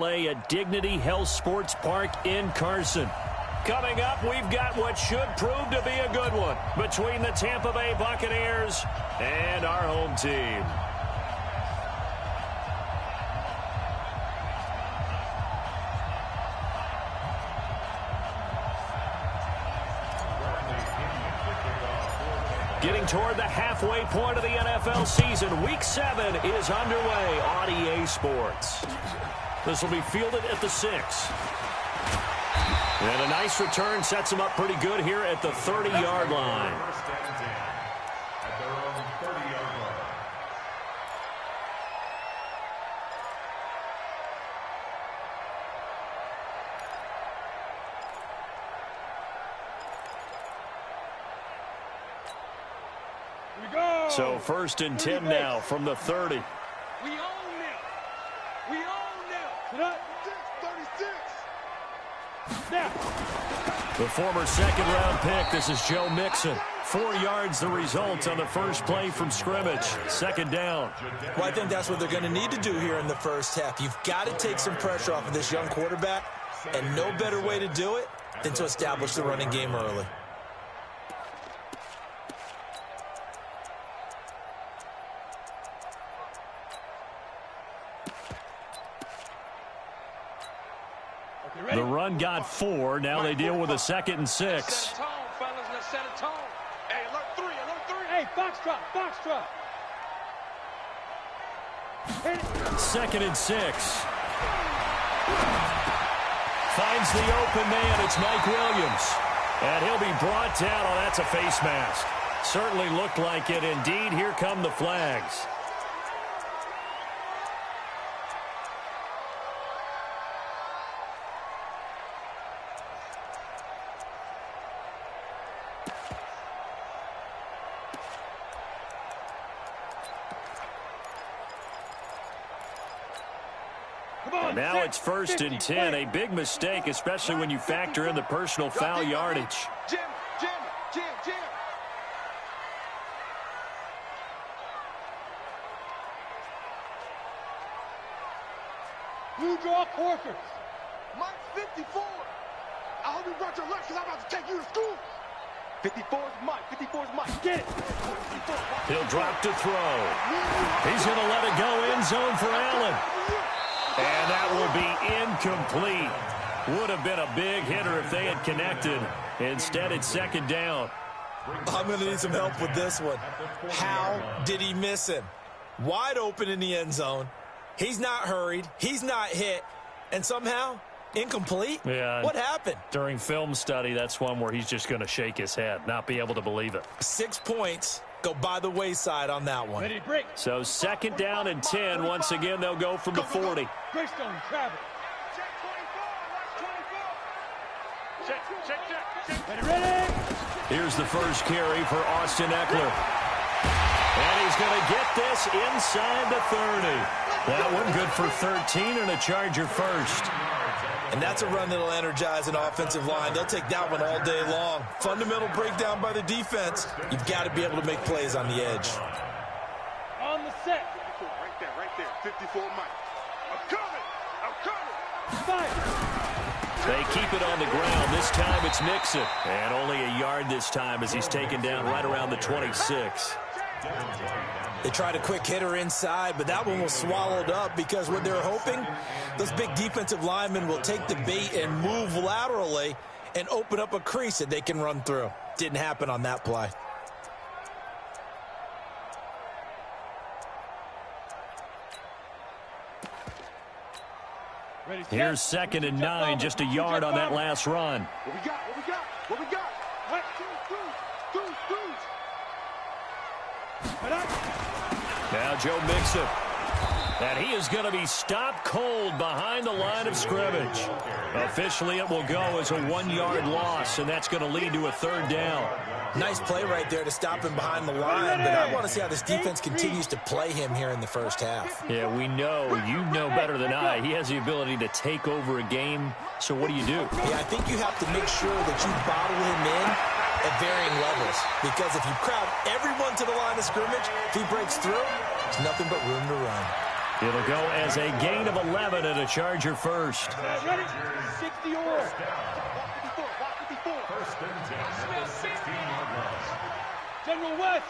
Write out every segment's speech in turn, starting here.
Play at Dignity Health Sports Park in Carson. Coming up, we've got what should prove to be a good one between the Tampa Bay Buccaneers and our home team. Getting toward the halfway point of the NFL season, Week 7 is underway on EA Sports. This will be fielded at the 6. And a nice return sets him up pretty good here at the 30-yard line. So 1st and 10 now from the 30. We own them. We own them. 36. Now. The former second-round pick, this is Joe Mixon. 4 yards the result on the first play from scrimmage. Second down. Well, I think that's what they're going to need to do here in the first half. You've got to take some pressure off of this young quarterback, and no better way to do it than to establish the running game early. The run got 4. Now they deal with a 2nd and 6. Set a tone, fellas. Let's set a tone. Hey, alert 3, alert 3. Hey, foxtrot, foxtrot. 2nd and 6. Finds the open man. It's Mike Williams. And he'll be brought down. Oh, that's a face mask. Certainly looked like it. Indeed, here come the flags. Now it's 1st and 10. A big mistake, especially when you factor in the personal foul yardage. Jim. Blue draw quarters. Mike 54. I hope you brought your lunch because I'm about to take you to school. 54 is Mike. 54 is Mike. Get it. He'll drop to throw. He's going to let it go end zone for Allen. And that will be incomplete. Would have been a big hitter if they had connected. Instead, it's 2nd down. I'm going to need some help with this one. How did he miss him? Wide open in the end zone. He's not hurried. He's not hit. And somehow, incomplete? Yeah. What happened? During film study, that's one where he's just going to shake his head, not be able to believe it. 6 points go by the wayside on that one. Ready to break. So 2nd down and 10. Once again, they'll go from the 40. Greystone, travel. Check. Ready. Here's the first carry for Austin Eckler. And he's going to get this inside the 30. That one good for 13 and a Charger first. And that's a run that'll energize an offensive line. They'll take that one all day long. Fundamental breakdown by the defense. You've got to be able to make plays on the edge. On the set. 54, right there. 54 Mike. I'm coming. Fire. They keep it on the ground. This time it's Mixon. And only a yard this time as he's taken down right around the 26. They tried a quick hitter inside, but that one was swallowed up because what they're hoping, those big defensive linemen will take the bait and move laterally and open up a crease that they can run through. Didn't happen on that play. Here's 2nd and 9, just a yard on that last run. What we got? What? Now Joe Mixon. And he is going to be stopped cold behind the line of scrimmage. Officially, it will go as a 1-yard loss, and that's going to lead to a 3rd down. Nice play right there to stop him behind the line, but I want to see how this defense continues to play him here in the first half. Yeah, we know. You know better than I. He has the ability to take over a game. So what do you do? Yeah, I think you have to make sure that you bottle him in at varying levels, because if you crowd everyone to the line of scrimmage, if he breaks through, there's nothing but room to run. It'll go as a gain of 11 and a Charger first. Ready? 60 or. 54. First and 10 at the 16-yard line. General West.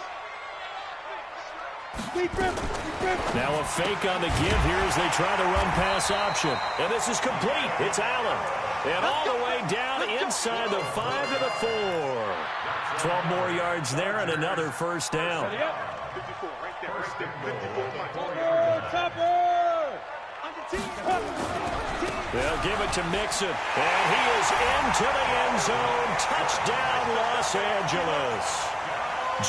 Now a fake on the give here as they try to run pass option. And this is complete. It's Allen. And all the way down inside the 5 to the 4. 12 more yards there and another first down. 54 right there. First and 54. They'll give it to Mixon. And he is into the end zone. Touchdown, Los Angeles.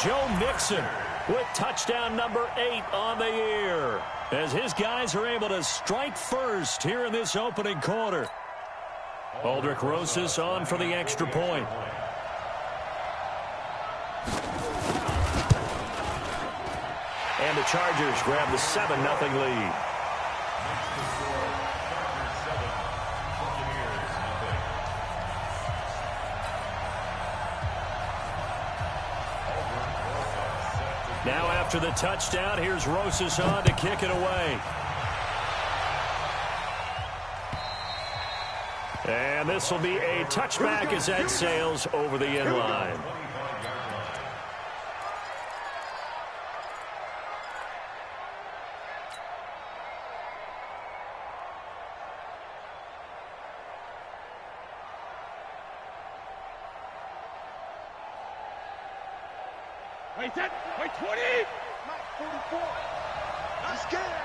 Joe Mixon with touchdown number 8 on the year, as his guys are able to strike first here in this opening quarter. Aldrich Rosas on for the extra point. And the Chargers grab the 7-0 lead. Now after the touchdown, here's Rosas on to kick it away. And this will be a touchback as that sails over the end line. Wait, 20. 44. I'm scared.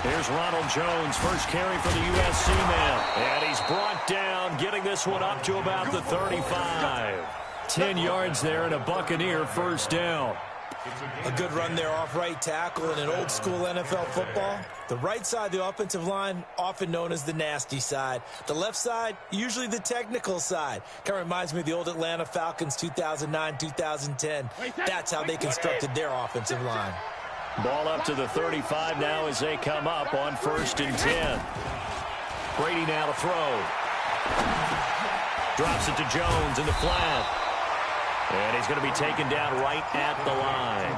Here's Ronald Jones, first carry for the USC man. And he's brought down, getting this one up to about the 35. 10 yards there and a Buccaneer first down. A good run there off right tackle in an old school NFL football. The right side of the offensive line, often known as the nasty side. The left side, usually the technical side. Kind of reminds me of the old Atlanta Falcons 2009-2010. That's how they constructed their offensive line. Ball up to the 35 now as they come up on 1st and 10. Brady now to throw. Drops it to Jones in the flat. And he's going to be taken down right at the line.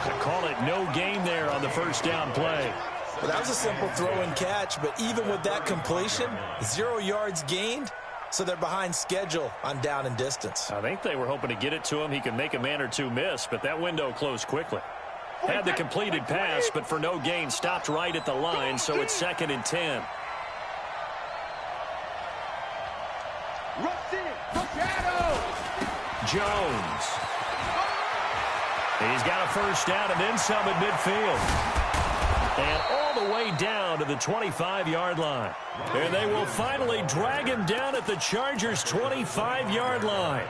They call it no gain there on the first down play. Well, that was a simple throw and catch, but even with that completion, 0 yards gained, so they're behind schedule on down and distance. I think they were hoping to get it to him. He can make a man or two miss, but that window closed quickly. Had the completed pass, but for no gain, stopped right at the line, so it's 2nd and 10. Jones. He's got a first down and then some at midfield. And all the way down to the 25-yard line. And they will finally drag him down at the Chargers' 25-yard line.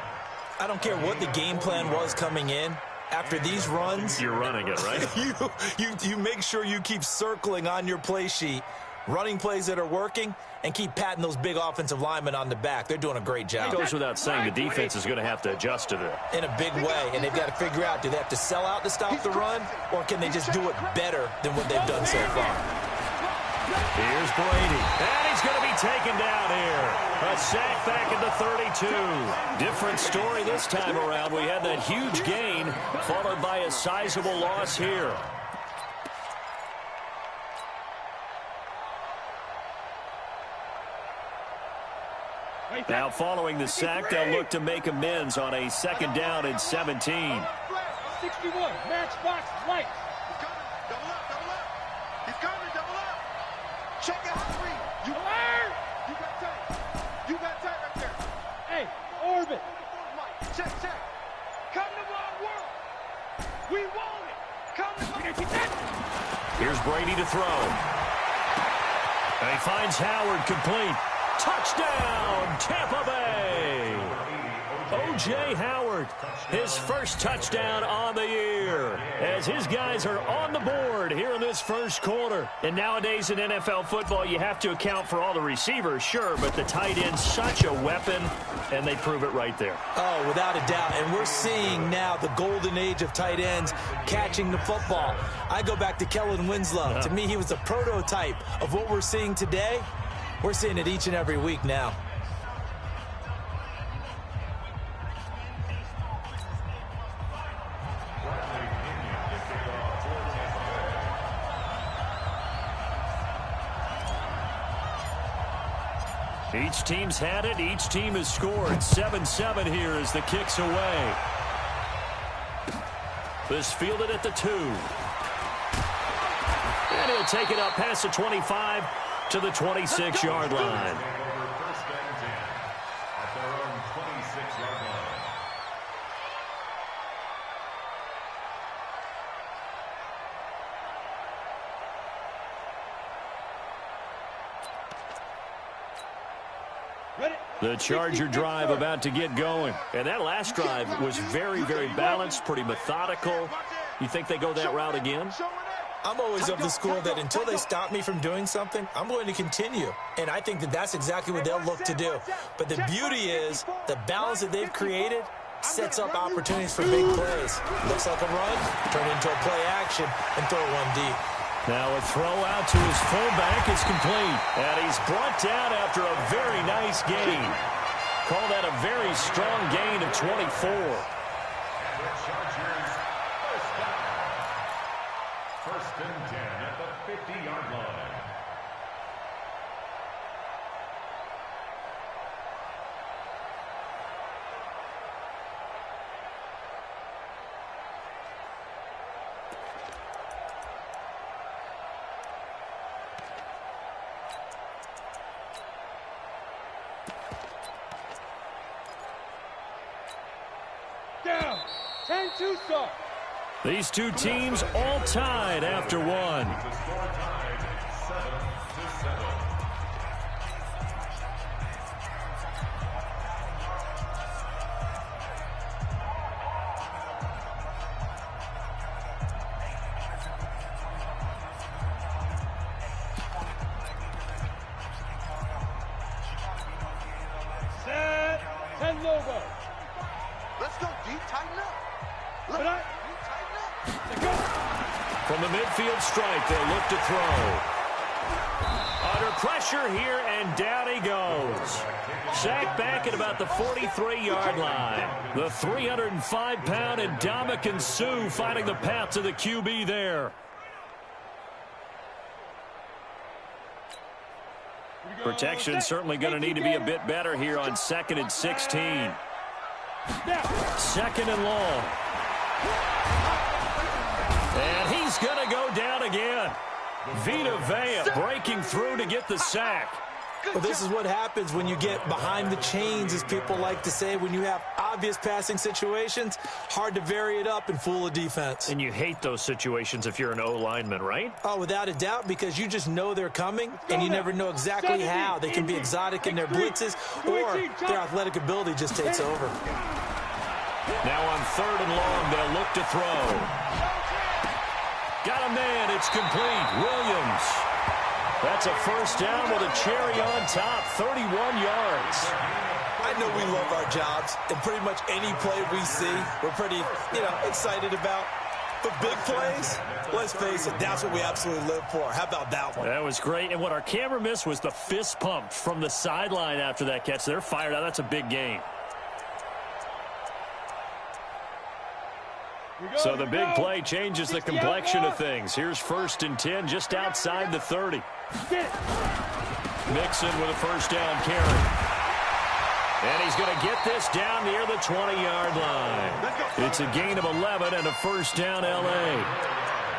I don't care what the game plan was coming in. After these runs, you're running it, right? you make sure you keep circling on your play sheet, running plays that are working, and keep patting those big offensive linemen on the back. They're doing a great job. It goes without saying the defense is going to have to adjust to that. In a big way, and they've got to figure out, do they have to sell out to stop the run, or can they just do it better than what they've done so far? Here's Brady, and he's going to be taken down here. A sack back at the 32. Different story this time around. We had that huge gain, followed by a sizable loss here. Now following the sack, they'll look to make amends on a 2nd down and 17. 61, matchbox right. He's coming, double up. He's coming, double up. Check out 3. You got tight right there. Hey, orbit. Check. Come to my world. We want it. Come to my world. Here's Brady to throw. And he finds Howard complete. Touchdown, Tampa Bay. O.J. Howard, his first touchdown on the year, as his guys are on the board here in this first quarter. And nowadays in NFL football, you have to account for all the receivers, sure, but the tight end's such a weapon, and they prove it right there. Oh, without a doubt. And we're seeing now the golden age of tight ends catching the football. I go back to Kellen Winslow. To me, he was a prototype of what we're seeing today. We're seeing it each and every week now. Each team's had it. Each team has scored. 7-7 here as the kick's away. This fielded at the 2. And he'll take it up past the 25 to the 26-yard line. The Charger drive about to get going. And that last drive was very, very balanced, pretty methodical. You think they go that route again? I'm always of the school that until they stop me from doing something, I'm going to continue. And I think that that's exactly what they'll look to do. But the beauty is the balance that they've created sets up opportunities for big plays. Looks like a run, turn into a play action, and throw one deep. Now a throw out to his fullback is complete. And he's brought down after a very nice gain. Call that a very strong gain of 24. First and 10 at the 50-yard line. Down. 10-2 start. These two teams all tied after one. The score tied 7-7. Set. 10 logo. Let's go deep, tighten up. Look, But deep, tighten up. Let's go. From the midfield stripe, they'll look to throw. Under pressure here, and down he goes. Sacked back at about the 43-yard line. The 305-pound Ndamukong Suh finding the path to the QB there. Protection certainly going to need to be a bit better here on 2nd and 16. Second and long. And he's going to go down again. Vita Vea breaking through to get the sack. Well, this is what happens when you get behind the chains, as people like to say. When you have obvious passing situations, hard to vary it up and fool a defense. And you hate those situations if you're an O-lineman, right? Oh, without a doubt, because you just know they're coming, and you never know exactly how. They can be exotic in their blitzes, or their athletic ability just takes over. Now on 3rd and long, they'll look to throw. Got a man. It's complete. Williams. That's a first down with a cherry on top. 31 yards. I know we love our jobs, and pretty much any play we see, we're pretty, excited about. But big plays, let's face it, that's what we absolutely live for. How about that one? That was great. And what our camera missed was the fist pump from the sideline after that catch. They're fired out. That's a big game. So the big play changes the complexion of things. Here's 1st and 10 just outside the 30. Mixon with a first down carry. And he's going to get this down near the 20-yard line. It's a gain of 11 and a first down L.A.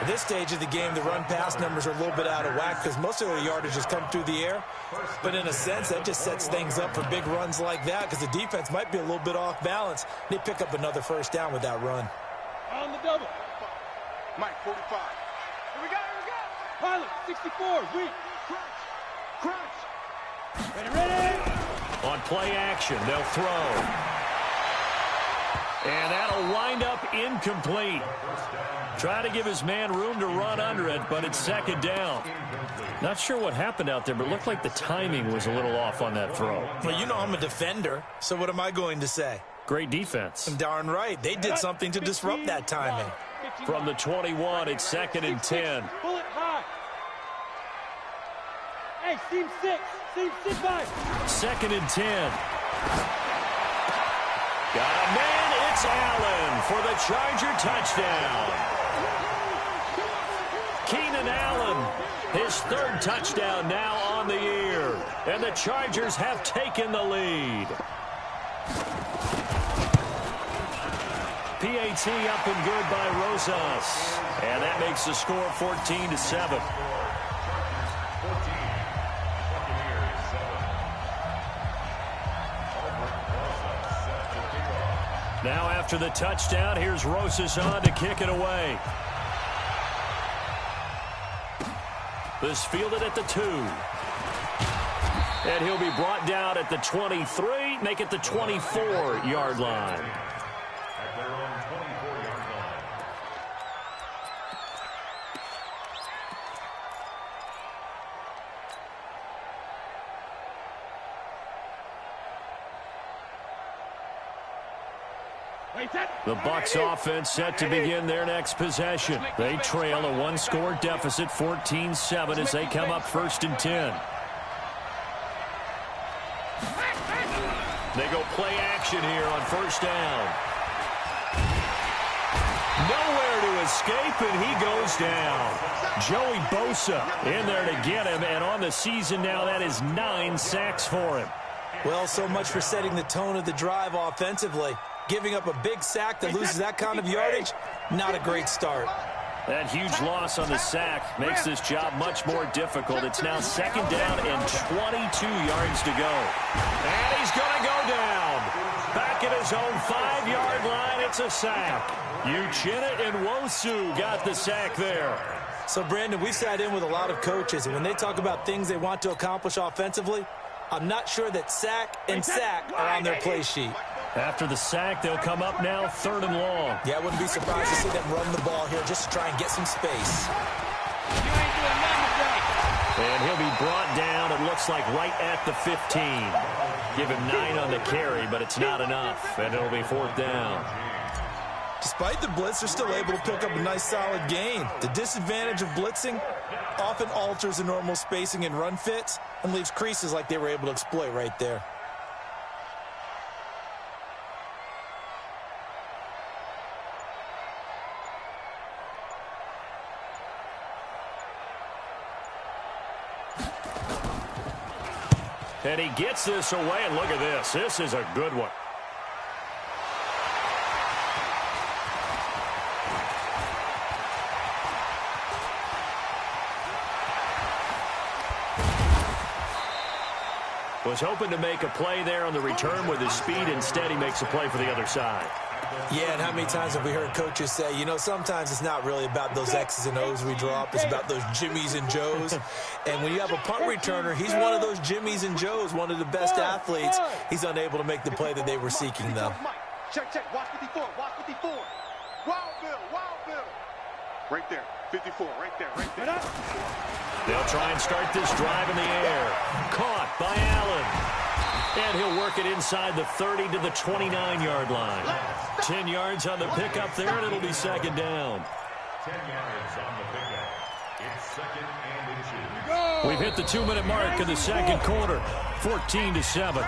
At this stage of the game, the run-pass numbers are a little bit out of whack because most of their yardage has come through the air. But in a sense, that just sets things up for big runs like that because the defense might be a little bit off balance. They pick up another first down with that run. On the double. Mike, 45. Here we go. Pilot, 64. Weak. Crunch. Ready. On play action, they'll throw. And that'll wind up incomplete. Try to give his man room to run under it, but it's 2nd down. Not sure what happened out there, but it looked like the timing was a little off on that throw. Well, you know I'm a defender, so what am I going to say? Great defense. Darn right. They did something to disrupt that timing. From the 21, it's 2nd and 10. Pull it high. Hey, seam 6. Seam 6 by. 2nd and 10. Got a man. It's Allen for the Charger touchdown. Keenan Keenan Allen, his third touchdown now on the year. And the Chargers have taken the lead. PAT up and good by Rosas. And that makes the score 14-7. Now after the touchdown, here's Rosas on to kick it away. This fielded at the 2. And he'll be brought down at the 23, make it the 24-yard line. At their own 24-yard line. The Bucs offense set to begin their next possession. They trail a one-score deficit, 14-7, as they come up 1st and 10. They go play action here on 1st down. Nowhere to escape, and he goes down. Joey Bosa in there to get him, and on the season now, that is 9 sacks for him. Well, so much for setting the tone of the drive offensively. Giving up a big sack that loses that kind of yardage, not a great start. That huge loss on the sack makes this job much more difficult. It's now 2nd down and 22 yards to go. And he's going to go down. Back at his own 5-yard line, it's a sack. Uchenna and Nwosu got the sack there. So, Brandon, we sat in with a lot of coaches, and when they talk about things they want to accomplish offensively, I'm not sure that sack and sack are on their play sheet. After the sack, they'll come up now 3rd and long. Yeah, I wouldn't be surprised to see them run the ball here just to try and get some space. And he'll be brought down, it looks like, right at the 15. Give him 9 on the carry, but it's not enough, and it'll be 4th down. Despite the blitz, they're still able to pick up a nice, solid gain. The disadvantage of blitzing often alters the normal spacing and run fits and leaves creases like they were able to exploit right there. And he gets this away, and look at this. This is a good one. Was hoping to make a play there on the return with his speed. Instead, he makes a play for the other side. Yeah, and how many times have we heard coaches say, you know, sometimes it's not really about those X's and O's we draw up. It's about those Jimmies and Joes. And when you have a punt returner, he's one of those Jimmies and Joes, one of the best athletes. He's unable to make the play that they were seeking, though. Check, check. Watch 54. Watch 54. Wild Bill. Wild Bill. Right there. 54. Right there. Right there. They'll try and start this drive in the air. Caught by Allen. And he'll work it inside the 30 to the 29-yard line. 10 yards on the pickup there, and it'll be 2nd down. 10 yards on the pickup. It's 2nd and inches. We've hit the 2-minute mark of the 2nd quarter. 14-7.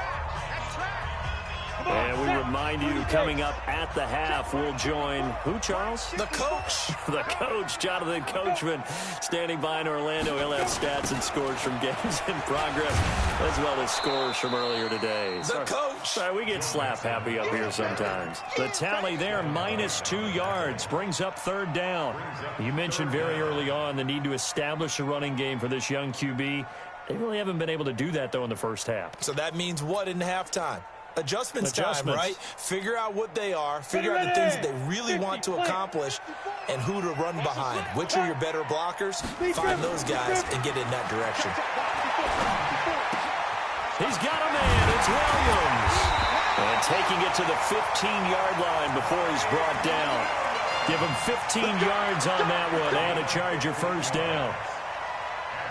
And we remind you, coming up at the half, we'll join who, Charles? The coach. The coach, Jonathan Coachman, standing by in Orlando. He'll have stats and scores from games in progress, as well as scores from earlier today. The coach. Sorry, we get slap happy up here sometimes. The tally there, -2 yards, brings up 3rd down. You mentioned very early on the need to establish a running game for this young QB. They really haven't been able to do that, though, in the first half. So that means what in halftime? Adjustments time, right? Figure out what they are, figure out the things that they really want to accomplish, and who to run behind. Which are your better blockers? Find those guys and get in that direction. He's got a man. It's Williams. And taking it to the 15-yard line before he's brought down. Give him 15 yards on that one and a Charger 1st down.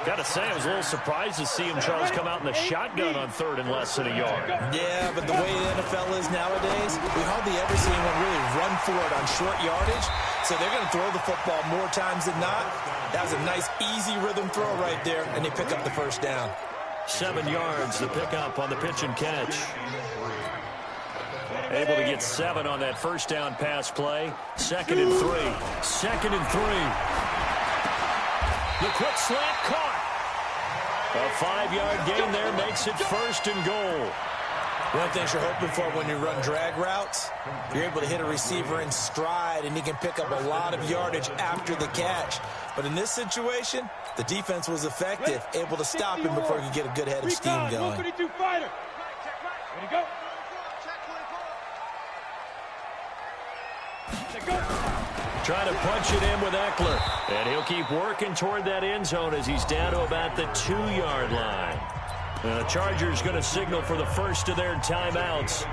Got to say, I was a little surprised to see him, Charles, come out in the shotgun on 3rd and less than a yard. Yeah, but the way the NFL is nowadays, we hardly ever see anyone really run for it on short yardage. So they're going to throw the football more times than not. That was a nice, easy rhythm throw right there, and they pick up the 1st down. 7 yards to pick up on the pitch and catch. Able to get 7 on that 1st down pass play. 2nd and 3. 2nd and 3. The quick slant caught. A 5-yard gain there makes it 1st and goal. One of the things you're hoping for when you run drag routes, you're able to hit a receiver in stride, and he can pick up a lot of yardage after the catch. But in this situation, the defense was effective, able to stop him before he could get a good head of steam going. Ready go. Trying to punch it in with Eckler. And he'll keep working toward that end zone as he's down to about the 2-yard line. The Chargers going to signal for the first of their timeouts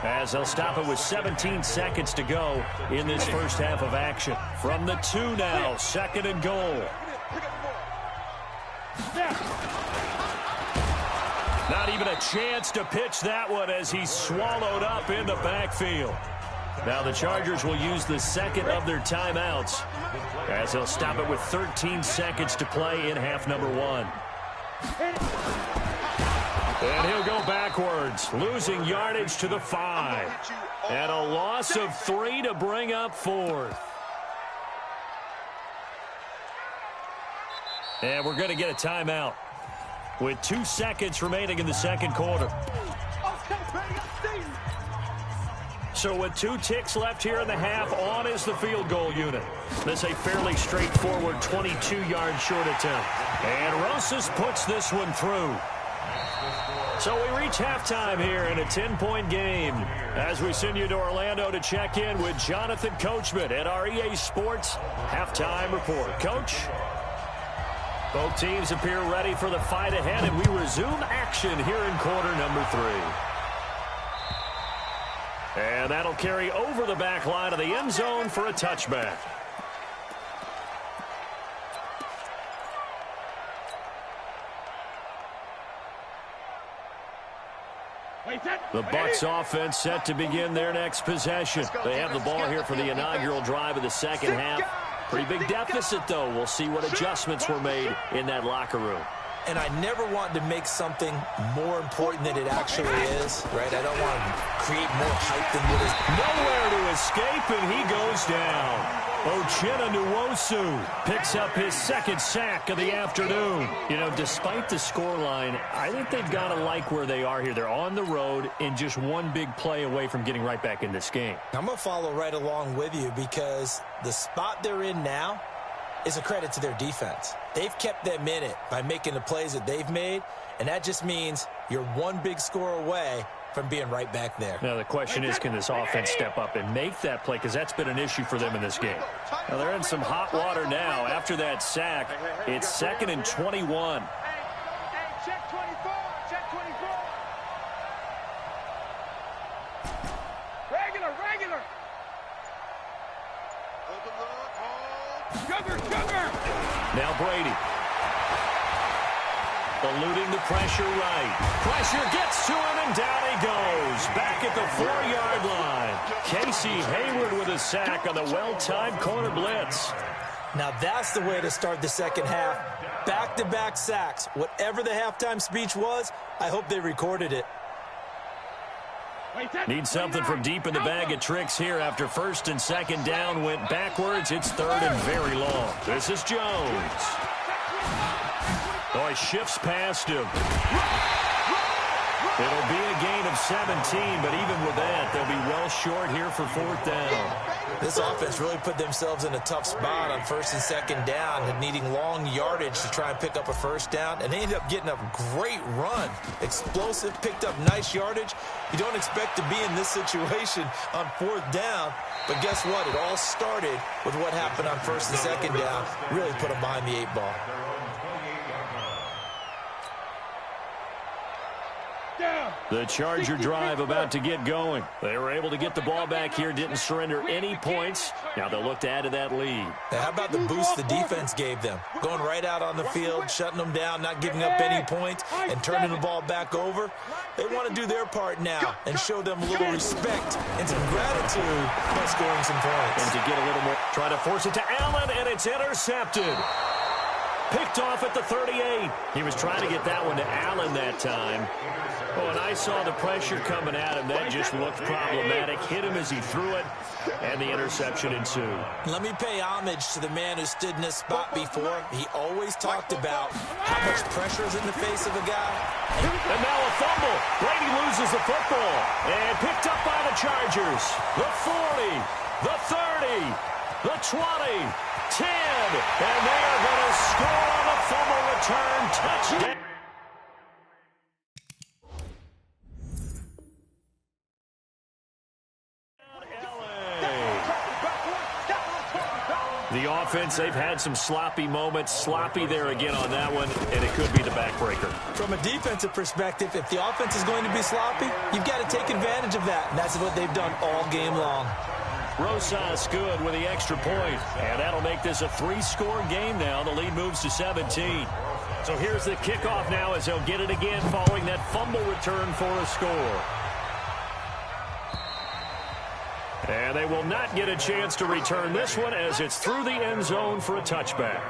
as they'll stop it with 17 seconds to go in this first half of action. From the 2 now, 2nd and goal. Not even a chance to pitch that one as he's swallowed up in the backfield. Now the Chargers will use the second of their timeouts as they'll stop it with 13 seconds to play in half number 1. And he'll go backwards, losing yardage to the 5. And a loss of 3 to bring up 4th. And we're going to get a timeout with 2 seconds remaining in the second quarter. So with 2 ticks left here in the half, on is the field goal unit. This is a fairly straightforward 22-yard short attempt. And Rosas puts this one through. So we reach halftime here in a 10-point game as we send you to Orlando to check in with Jonathan Coachman at our EA Sports Halftime Report. Coach? Both teams appear ready for the fight ahead, and we resume action here in quarter number 3. And that'll carry over the back line of the end zone for a touchback. The Bucs offense set to begin their next possession. They have the ball here for the inaugural drive of the second half. Pretty big deficit, though. We'll see what adjustments were made in that locker room. And I never want to make something more important than it actually is, right? I don't want to create more hype than what is. Nowhere to escape, and he goes down. Uchenna Nwosu picks up his 2nd sack of the afternoon. You know, despite the scoreline, I think they've got to like where they are here. They're on the road and just one big play away from getting right back in this game. I'm going to follow right along with you because the spot they're in now is a credit to their defense. They've kept them in it by making the plays that they've made, and that just means you're one big score away from being right back there. Now, the question is, can this offense step up and make that play? Because that's been an issue for them in this game. Now, they're in some hot water now. After that sack, it's 2nd and 21. Check 24. Check 24. Regular. Sugar. Now Brady. Eluding the pressure right. Pressure gets to him, and down he goes. Back at the 4-yard line. Casey Hayward with a sack on the well-timed corner blitz. Now that's the way to start the second half. Back-to-back sacks. Whatever the halftime speech was, I hope they recorded it. Need something from deep in the bag of tricks here after 1st and 2nd down went backwards. It's 3rd and very long. This is Jones. Oh, he shifts past him. It'll be a gain of 17, but even with that, they'll be well short here for 4th down. This offense really put themselves in a tough spot on 1st and 2nd down and needing long yardage to try and pick up a 1st down, and they ended up getting a great run. Explosive, picked up nice yardage. You don't expect to be in this situation on 4th down, but guess what? It all started with what happened on 1st and 2nd down. Really put them behind the 8 ball. The Charger drive about to get going. They were able to get the ball back here, didn't surrender any points. Now they'll look to add to that lead. Now, how about the boost the defense gave them? Going right out on the field, shutting them down, not giving up any points, and turning the ball back over. They want to do their part now and show them a little respect and some gratitude by scoring some points. And to get a little more, try to force it to Allen, and it's intercepted. Picked off at the 38. He was trying to get that one to Allen that time. Oh, and I saw the pressure coming at him. That just looked problematic. Hit him as he threw it, and the interception ensued. Let me pay homage to the man who stood in this spot before. He always talked about how much pressure is in the face of a guy. And now a fumble. Brady loses the football and picked up by the Chargers. The 40, the 30, the 20, 10, and they are going to score on the fumble return touchdown. The offense, they've had some sloppy moments. Sloppy there again on that one, and it could be the backbreaker. From a defensive perspective, if the offense is going to be sloppy, you've got to take advantage of that, and that's what they've done all game long. Rosas good with the extra point, and that'll make this a 3-score game now. The lead moves to 17. So here's the kickoff now as they'll get it again following that fumble return for a score. And they will not get a chance to return this one as it's through the end zone for a touchback.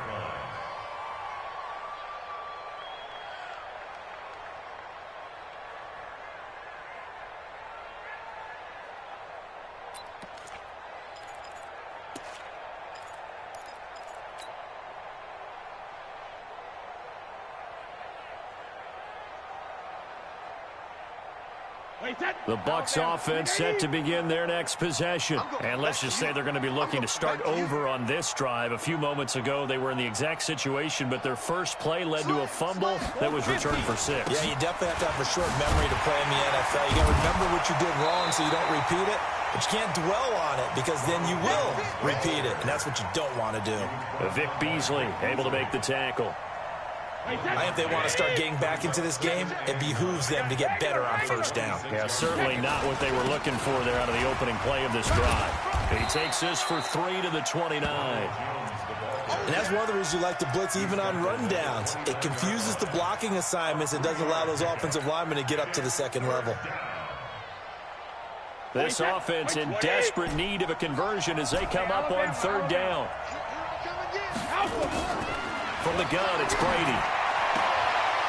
The Bucs offense set to begin their next possession. And let's just say they're going to be looking to start over on this drive. A few moments ago, they were in the exact situation, but their first play led to a fumble that was returned for 6. Yeah, you definitely have to have a short memory to play in the NFL. You got to remember what you did wrong so you don't repeat it, but you can't dwell on it because then you will repeat it, and that's what you don't want to do. Vic Beasley able to make the tackle. I think if they want to start getting back into this game, it behooves them to get better on first down. Yeah, certainly not what they were looking for there out of the opening play of this drive. He takes this for 3 to the 29. And that's one of the reasons you like to blitz even on rundowns. It confuses the blocking assignments and doesn't allow those offensive linemen to get up to the second level. This offense in desperate need of a conversion as they come up on third down. From the gun, it's Brady.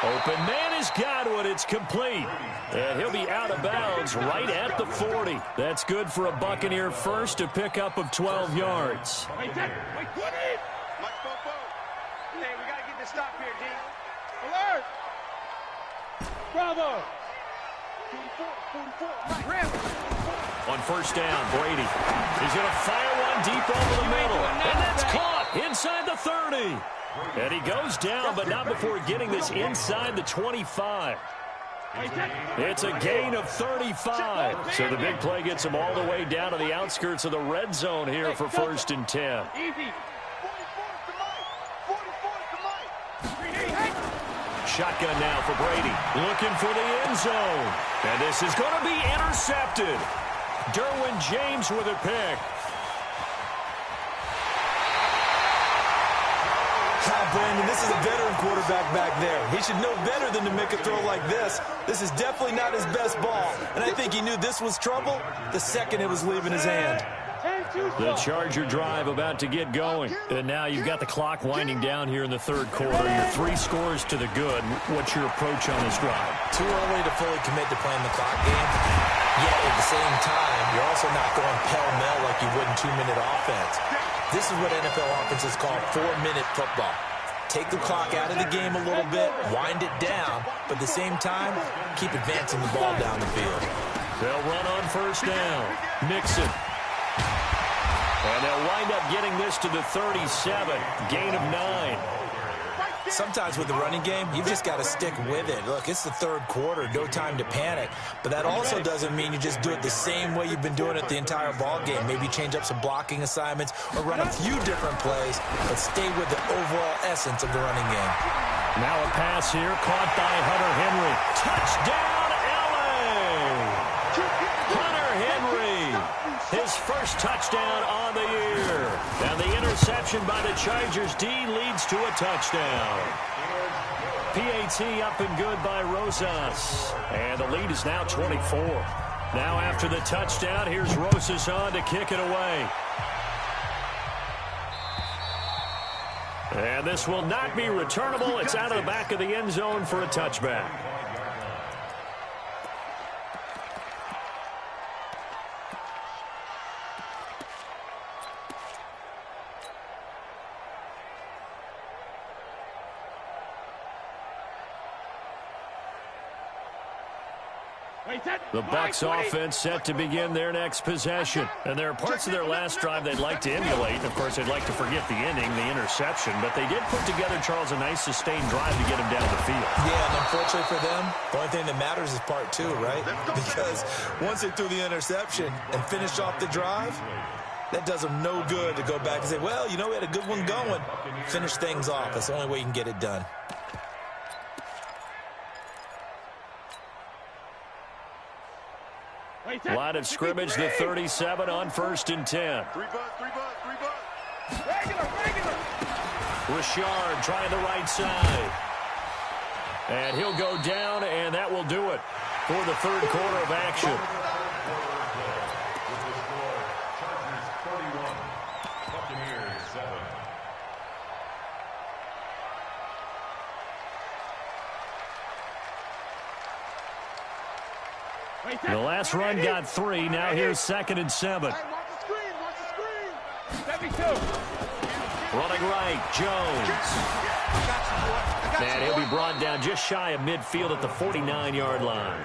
Open man has got one. It's complete. And he'll be out of bounds right at the 40. That's good for a Buccaneer first, to pick up of 12 yards. Hey, we got to get this stop here, D. Alert! Bravo! 44, On first down, Brady. He's going to fire one deep over the middle. And that's caught inside the 30. And he goes down, but not before getting this inside the 25. It's a gain of 35. So the big play gets him all the way down to the outskirts of the red zone here for first and 10. Shotgun now for Brady. Looking for the end zone. And this is going to be intercepted. Derwin James with a pick. Brandon, this is a veteran quarterback back there. He should know better than to make a throw like this. This is definitely not his best ball. And I think he knew this was trouble the second it was leaving his hand. The Charger drive about to get going. And now you've got the clock winding down here in the third quarter. Your 3 scores to the good. What's your approach on this drive? Too early to fully commit to playing the clock game. Yet at the same time, you're also not going pell-mell like you would in 2-minute offense. This is what NFL offenses call 4-minute football. Take the clock out of the game a little bit, wind it down, but at the same time, keep advancing the ball down the field. They'll run on first down. Mixon. And they'll wind up getting this to the 37. Gain of 9. Sometimes with the running game, you've just got to stick with it. Look, it's the third quarter, no time to panic. But that also doesn't mean you just do it the same way you've been doing it the entire ball game. Maybe change up some blocking assignments or run a few different plays, but stay with the overall essence of the running game. Now a pass here, caught by Hunter Henry. Touchdown, LA! Hunter Henry, his first touchdown on the year. And the interception by the Chargers D leads to a touchdown. PAT up and good by Rosas. And the lead is now 24. Now after the touchdown, here's Rosas on to kick it away. And this will not be returnable. It's out of the back of the end zone for a touchback. The Bucs offense set to begin their next possession. And there are parts of their last drive they'd like to emulate. And, of course, they'd like to forget the ending, the interception. But they did put together, Charles, a nice sustained drive to get him down the field. Yeah, and unfortunately for them, the only thing that matters is part two, right? Because once they threw the interception and finished off the drive, that does them no good to go back and say, well, you know, we had a good one going. Finish things off. That's the only way you can get it done. Line of scrimmage, the 37 on 1st and 10. Three buzz. Regular. Richard trying the right side. And he'll go down, and that will do it for the third quarter of action. The last run got 3. Now here's 2nd and 7. Hey, watch the screen. 72. Running right, Jones. And he'll be brought down just shy of midfield at the 49-yard line.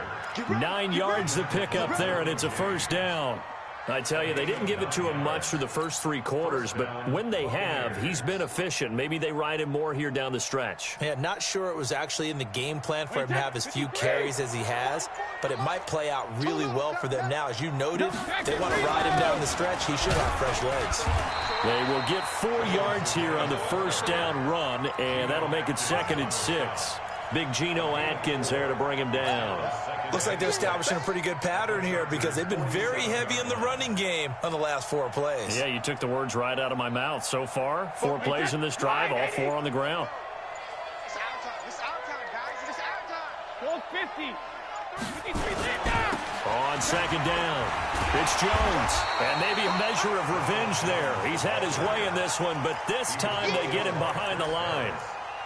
9 yards the pickup there, and it's a first down. I tell you, they didn't give it to him much through the first 3 quarters, but when they have, he's been efficient. Maybe they ride him more here down the stretch. Yeah, not sure it was actually in the game plan for him to have as few carries as he has, but it might play out really well for them now. As you noted, they want to ride him down the stretch. He should have fresh legs. They will get 4 yards here on the first down run, and that'll make it 2nd and 6. Big Geno Atkins there to bring him down. Looks like they're establishing a pretty good pattern here because they've been very heavy in the running game on the last 4 plays. Yeah, you took the words right out of my mouth. So far, 4 plays in this drive, all 4 on the ground. It's our time, guys. It's our time. Go 50. 53. On 2nd down, it's Jones. And maybe a measure of revenge there. He's had his way in this one, but this time they get him behind the line.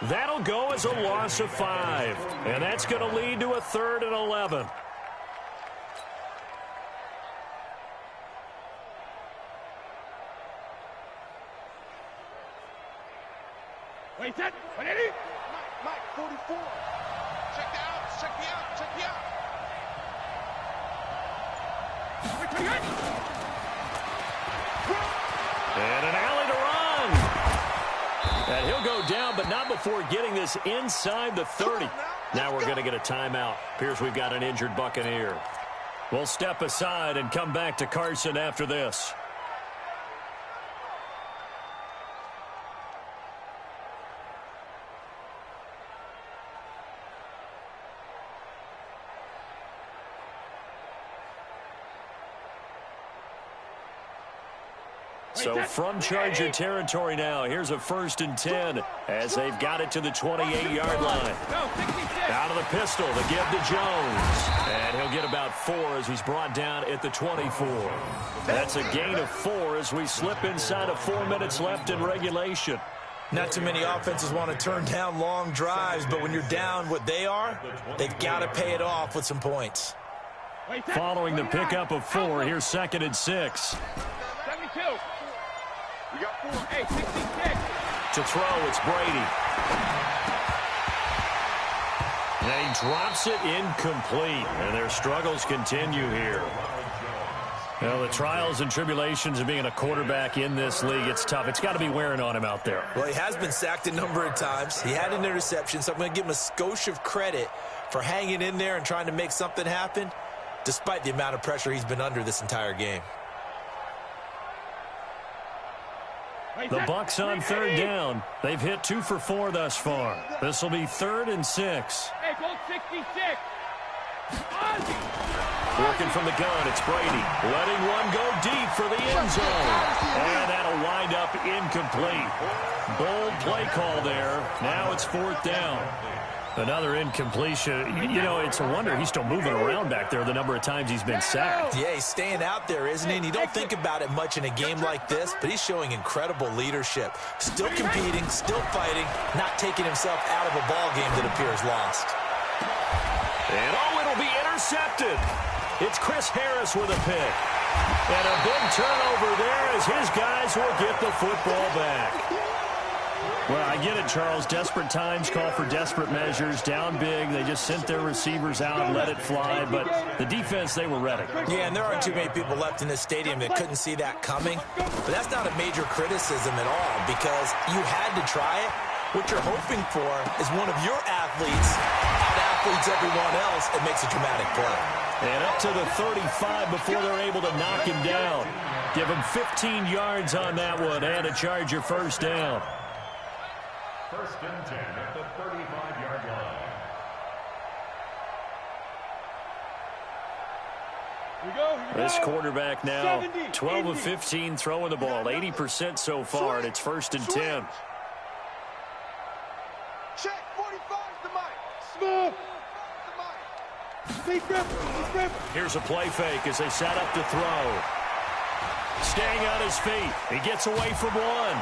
That'll go as a loss of 5. And that's going to lead to a 3rd and 11. Wait, set. Ready? Mike, 44. Check the out. Check the out. And an alley to run. And he'll go down, but not before getting this inside the 30. Now we're going to get a timeout. Appears we've got an injured Buccaneer. We'll step aside and come back to Carson after this. So from Charger territory now, here's a 1st and 10 as they've got it to the 28-yard line. Out of the pistol, the give to Jones. And he'll get about 4 as he's brought down at the 24. That's a gain of 4 as we slip inside of 4 minutes left in regulation. Not too many offenses want to turn down long drives, but when you're down what they are, they've got to pay it off with some points. Following the pickup of 4, here's 2nd and 6. 72. We got 4. Hey, 66. To throw, it's Brady. And he drops it incomplete. And their struggles continue here. Well, the trials and tribulations of being a quarterback in this league, it's tough. It's got to be wearing on him out there. Well, he has been sacked a number of times. He had an interception, so I'm going to give him a skosh of credit for hanging in there and trying to make something happen, despite the amount of pressure he's been under this entire game. The Bucs on 3rd down. They've hit 2 for 4 thus far. This will be 3rd and 6. Hey, go 66. Working from the gun, it's Brady. Letting one go deep for the end zone. And that'll wind up incomplete. Bold play call there. Now it's 4th down. Another incompletion. You know, it's a wonder he's still moving around back there the number of times he's been sacked. Yeah, he's staying out there, isn't he? And you don't think about it much in a game like this, but he's showing incredible leadership. Still competing, still fighting, not taking himself out of a ball game that appears lost. And, it'll be intercepted. It's Chris Harris with a pick. And a big turnover there as his guys will get the football back. Well, I get it, Charles. Desperate times call for desperate measures. Down big, they just sent their receivers out and let it fly. But the defense, they were ready. Yeah, and there aren't too many people left in this stadium that couldn't see that coming. But that's not a major criticism at all because you had to try it. What you're hoping for is one of your athletes out-athletes everyone else and makes a dramatic play. And up to the 35 before they're able to knock him down. Give him 15 yards on that one and a Charger first down. First and 10 at the 35-yard line. This quarterback now 12 of 15 throwing the ball, 80% so far, and it's first and 10. Check, 45's the mic. Smooth. Here's a play fake as they set up to throw. Staying on his feet. He gets away from one.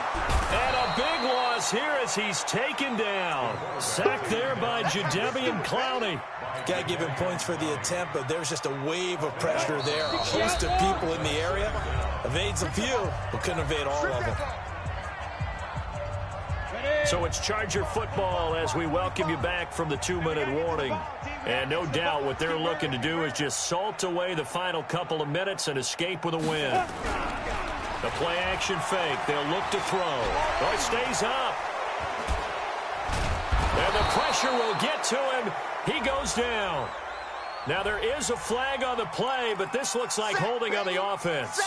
And a big loss here as he's taken down. Sacked there by Jadeveon Clowney. Got to give him points for the attempt, but there's just a wave of pressure there. A host of people in the area. Evades a few, but couldn't evade all of them. So it's Charger football as we welcome you back from the 2-minute warning. And no doubt what they're looking to do is just salt away the final couple of minutes and escape with a win. The play action fake. They'll look to throw. Oh, it stays up. And the pressure will get to him. He goes down. Now there is a flag on the play, but this looks like holding on the offense.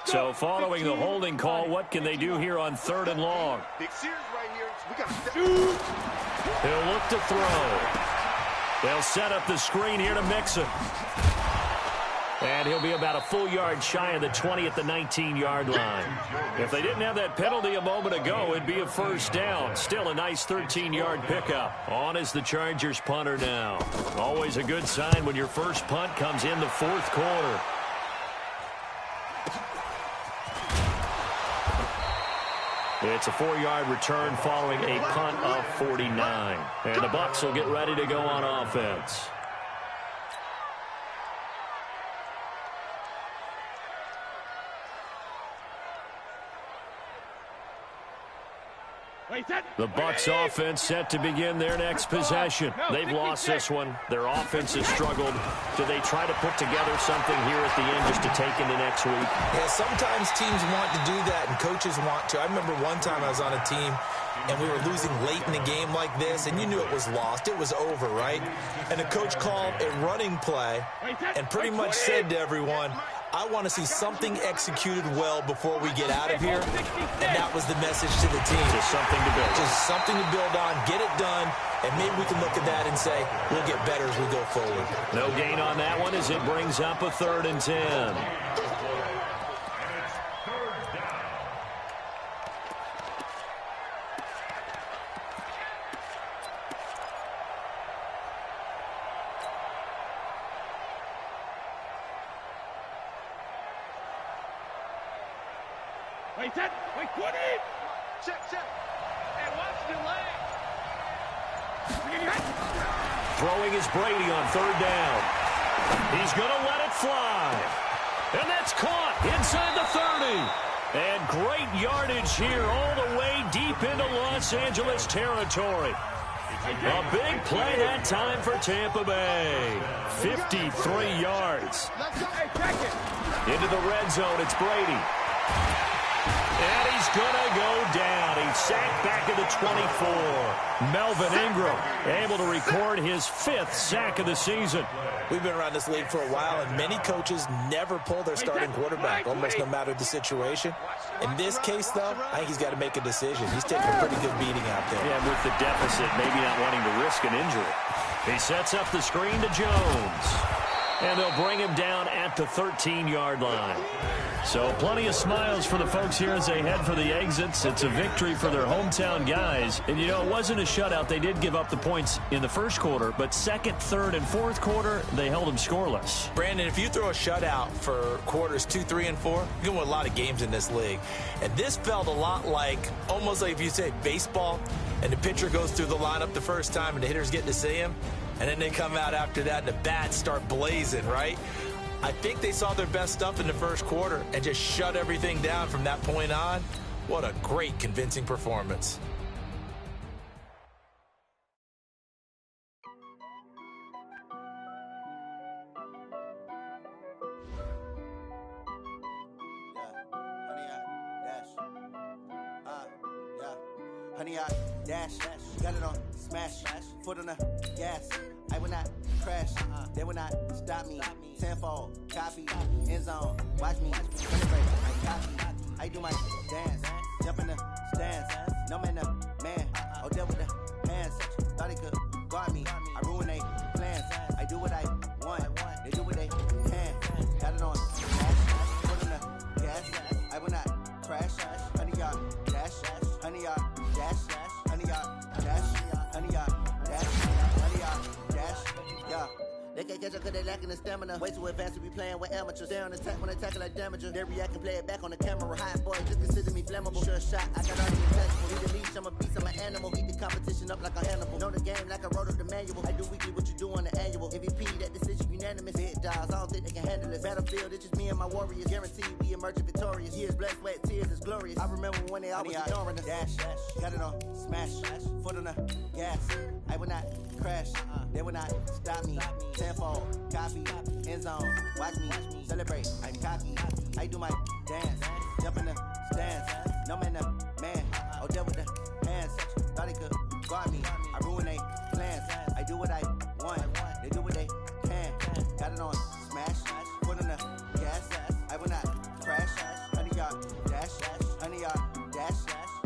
So following the holding call, what can they do here on 3rd and long? He'll look to throw. They'll set up the screen here to Mixon. And he'll be about a full yard shy of the 20 at the 19-yard line. If they didn't have that penalty a moment ago, it'd be a first down. Still a nice 13-yard pickup. On is the Chargers punter now. Always a good sign when your first punt comes in the 4th quarter. It's a 4-yard return following a punt of 49. And the Bucs will get ready to go on offense. The Bucs offense set to begin their next possession. They've lost this one. Their offense has struggled. Do they try to put together something here at the end just to take into next week? Yeah, sometimes teams want to do that and coaches want to. I remember one time I was on a team and we were losing late in the game like this, and you knew it was lost. It was over, right? And the coach called a running play and pretty much said to everyone, I want to see something executed well before we get out of here. And that was the message to the team. Just something to build. Just something to build on, get it done, and maybe we can look at that and say, we'll get better as we go forward. No gain on that one as it brings up a 3rd and 10. Throwing is Brady on 3rd down. He's going to let it fly. And that's caught inside the 30. And great yardage here all the way deep into Los Angeles territory. A big play that time for Tampa Bay. 53 yards. Into the red zone, it's Brady. And he's going to go down. He's sacked back at the 24. Melvin Ingram able to record his 5th sack of the season. We've been around this league for a while, and many coaches never pull their starting quarterback, almost no matter the situation. In this case, though, I think he's got to make a decision. He's taking a pretty good beating out there. Yeah, with the deficit, maybe not wanting to risk an injury. He sets up the screen to Jones. And they'll bring him down at the 13-yard line. So plenty of smiles for the folks here as they head for the exits. It's a victory for their hometown guys. And, you know, it wasn't a shutout. They did give up the points in the first quarter, but second, third, and fourth quarter, they held them scoreless. Brandon, if you throw a shutout for quarters 2, 3, and 4, you can win a lot of games in this league. And this felt a lot like, almost like if you say baseball, and the pitcher goes through the lineup the first time and the hitters get to see him, and then they come out after that and the bats start blazing, right? I think they saw their best stuff in the first quarter and just shut everything down from that point on. What a great, convincing performance. Honey, I dash, got it on smash, foot on the gas. I will not crash, they will not stop me. Tenfold, copy, end zone, watch me celebrate. I copy, I do my dance, jump in the stands. No man, the man, oh, deal with the hands. Thought he could guard me, I ruin they plans. I do what I want, they do what they can. Got it on smash, foot on the gas. I will not crash, honey, y'all dash, honey, y'all dash, honey, y'all dash, honey, y'all dash, honey, y'all dash, yeah. They can't catch up cause they lacking the stamina. Way too advanced to be playing with amateurs. Stay on attack when they tackle like damager. They react and play it back on the camera. Hot boy, just consider me flammable. Sure shot, I got all the intangible. Need a leash, I'm a beast, I'm an animal. Heat the competition up like a Hannibal. Know the game like I wrote up the manual. I do weekly what you do on the annual. MVP, that decision unanimous. Big dogs, I don't think they can handle it. Battlefield, it's just me and my warriors. Guaranteed we emerging victorious. Years, blood, sweat, tears, it's glorious. I remember when they always ignoring us. Dash, got it on smash, foot on the gas. I will not crash, they will not stop me. Tenfold, copy, end zone, watch me celebrate. I'm cocky, I do my dance, jump in the stands. No man, the man, oh, deal with the hands. Thought he could guard me, I ruin they plans. I do what I want, they do what they can. Got it on smash, foot on the gas. I will not crash, honey, y'all dash, honey, y'all dash,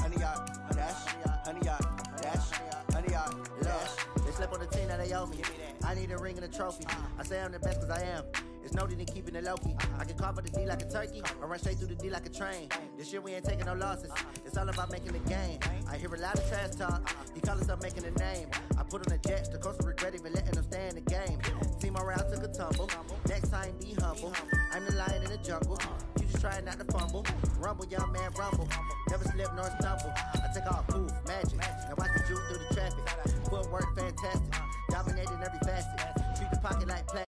honey, y'all dash, honey, y'all dash, honey, y'all dash. They slept on the team that they owe me. I need a ring and a trophy. I say I'm the best cause I am. It's no need in keeping it low-key. I can carve up the D like a turkey or run straight through the D like a train. This year we ain't taking no losses. It's all about making the game. I hear a lot of trash talk. He call us up making a name. I put on the jets. The coach will regret even letting them stay in the game. Team around took a tumble. Next time be humble. I'm the lion in the jungle. You just trying not to fumble. Rumble, young man, rumble. Never slip nor stumble. I take all poof, magic. Now I can juke through the traffic. Footwork fantastic. Dominating every facet. Treat the pocket like plastic.